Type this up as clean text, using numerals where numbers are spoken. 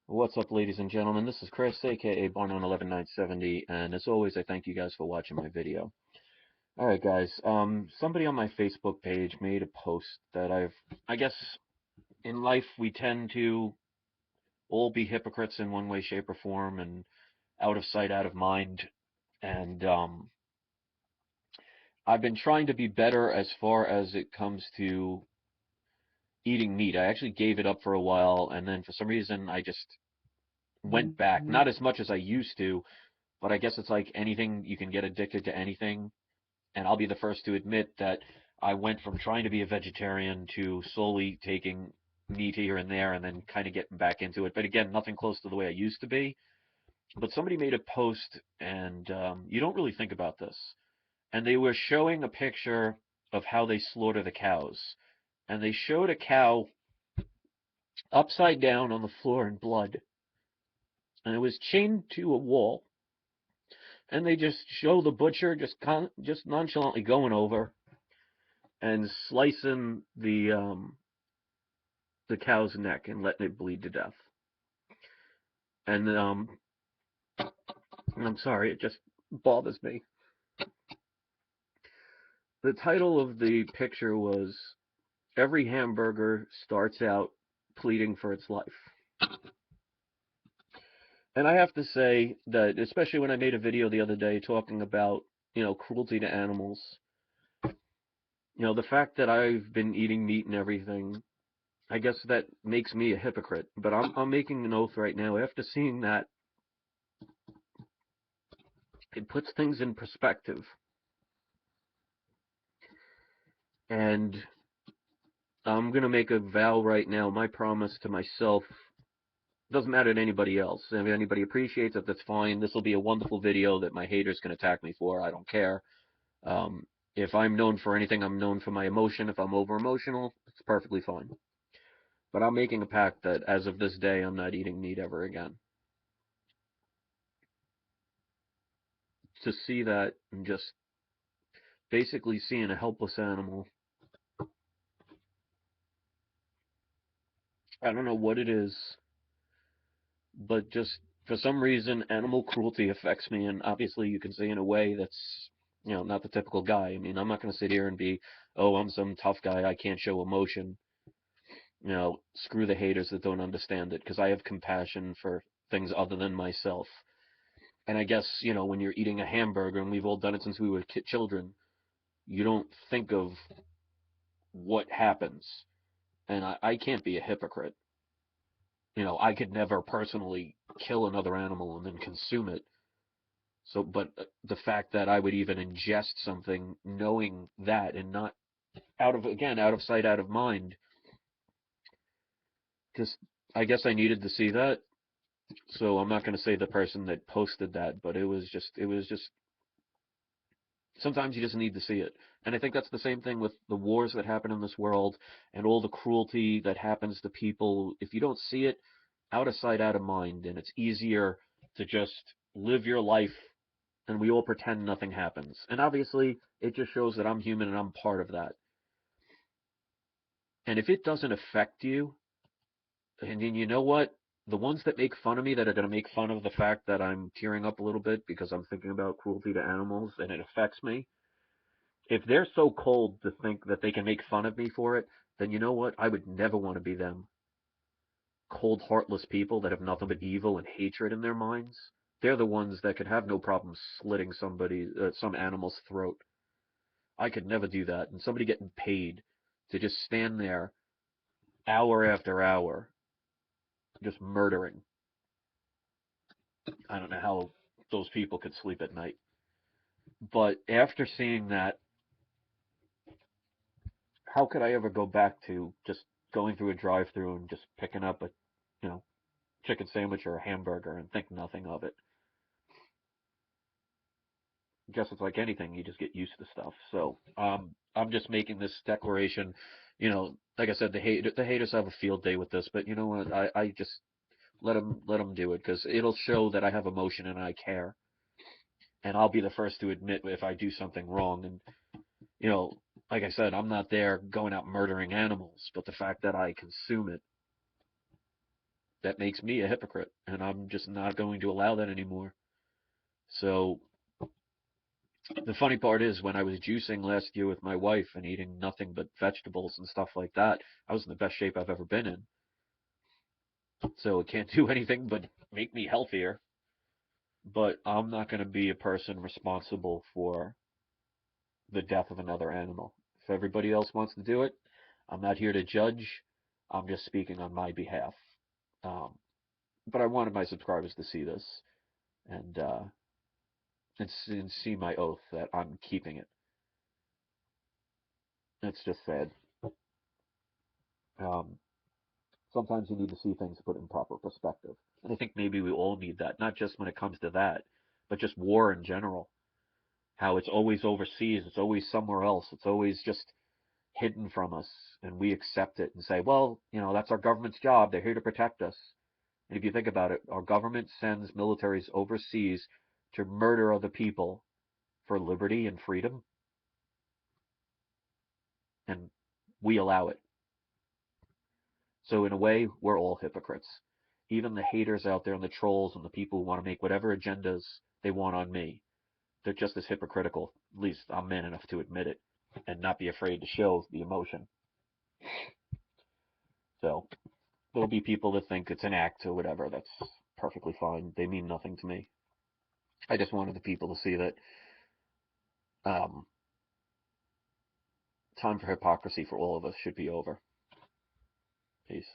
What's up, ladies and gentlemen? This is Chris, aka Barn on 11970, and as always, I thank you guys for watching my video. All right, guys. Somebody on my Facebook page made a post that I guess, in life we tend to all be hypocrites in one way, shape, or form, and out of sight, out of mind. And I've been trying to be better as far as it comes to eating meat. I actually gave it up for a while, and then for some reason, I just went back. Not as much as I used to. But I guess it's like anything, you can get addicted to anything. And I'll be the first to admit that I went from trying to be a vegetarian to slowly taking meat here and there and then kind of getting back into it. But again, nothing close to the way I used to be. But somebody made a post, and you don't really think about this. And they were showing a picture of how they slaughter the cows. And they showed a cow upside down on the floor in blood. And it was chained to a wall. And they just show the butcher just nonchalantly going over and slicing the cow's neck and letting it bleed to death. And I'm sorry, it just bothers me. The title of the picture was "Every Hamburger Starts Out Pleading for Its Life." And I have to say that, especially when I made a video the other day talking about, cruelty to animals, the fact that I've been eating meat and everything, I guess that makes me a hypocrite. But I'm making an oath right now. After seeing that, it puts things in perspective. And I'm going to make a vow right now. My promise to myself doesn't matter to anybody else. If anybody appreciates it, that's fine. This will be a wonderful video that my haters can attack me for. I don't care. If I'm known for anything, I'm known for my emotion. If I'm over emotional, it's perfectly fine. But I'm making a pact that as of this day, I'm not eating meat ever again. To see that and just basically seeing a helpless animal, I don't know what it is, but just for some reason, animal cruelty affects me. And obviously, you can say in a way that's, not the typical guy. I mean, I'm not going to sit here and be, oh, I'm some tough guy, I can't show emotion. Screw the haters that don't understand it, because I have compassion for things other than myself. And I guess, when you're eating a hamburger, and we've all done it since we were children, you don't think of what happens. And I can't be a hypocrite. I could never personally kill another animal and then consume it. So, but the fact that I would even ingest something knowing that and not out of sight, out of mind, just, I guess I needed to see that. So I'm not going to say the person that posted that, but it was just, sometimes you just need to see it. And I think that's the same thing with the wars that happen in this world and all the cruelty that happens to people. If you don't see it, out of sight, out of mind, and it's easier to just live your life and we all pretend nothing happens. And obviously, it just shows that I'm human and I'm part of that. And if it doesn't affect you, and then you know what? The ones that make fun of me, that are going to make fun of the fact that I'm tearing up a little bit because I'm thinking about cruelty to animals and it affects me, if they're so cold to think that they can make fun of me for it, then you know what? I would never want to be them. Cold, heartless people that have nothing but evil and hatred in their minds. They're the ones that could have no problem slitting some animal's throat. I could never do that. And somebody getting paid to just stand there hour after hour, just murdering. I don't know how those people could sleep at night. But after seeing that, how could I ever go back to just going through a drive-through and just picking up a, you know, chicken sandwich or a hamburger and think nothing of it? I guess it's like anything, you just get used to stuff. So I'm just making this declaration. Like I said, the haters have a field day with this, but you know what? I just let them do it, because it'll show that I have emotion and I care. And I'll be the first to admit if I do something wrong. And you know, like I said, I'm not there going out murdering animals, but the fact that I consume it, that makes me a hypocrite, and I'm just not going to allow that anymore. So the funny part is when I was juicing last year with my wife and eating nothing but vegetables and stuff like that, I was in the best shape I've ever been in. So it can't do anything but make me healthier. But I'm not going to be a person responsible for the death of another animal. If everybody else wants to do it, I'm not here to judge. I'm just speaking on my behalf. Um, but I wanted my subscribers to see this and and see my oath that I'm keeping it. It's just sad. Um, Sometimes you need to see things put in proper perspective, and I think maybe we all need that, not just when it comes to that, but just war in general. How it's always overseas, it's always somewhere else, it's always just hidden from us, and we accept it and say, well, that's our government's job. They're here to protect us. And if you think about it, our government sends militaries overseas to murder other people for liberty and freedom, and we allow it. So in a way, we're all hypocrites. Even the haters out there and the trolls and the people who want to make whatever agendas they want on me, they're just as hypocritical. At least I'm man enough to admit it and not be afraid to show the emotion. So there'll be people that think it's an act or whatever. That's perfectly fine. They mean nothing to me. I just wanted the people to see that um, time for hypocrisy for all of us should be over. Peace.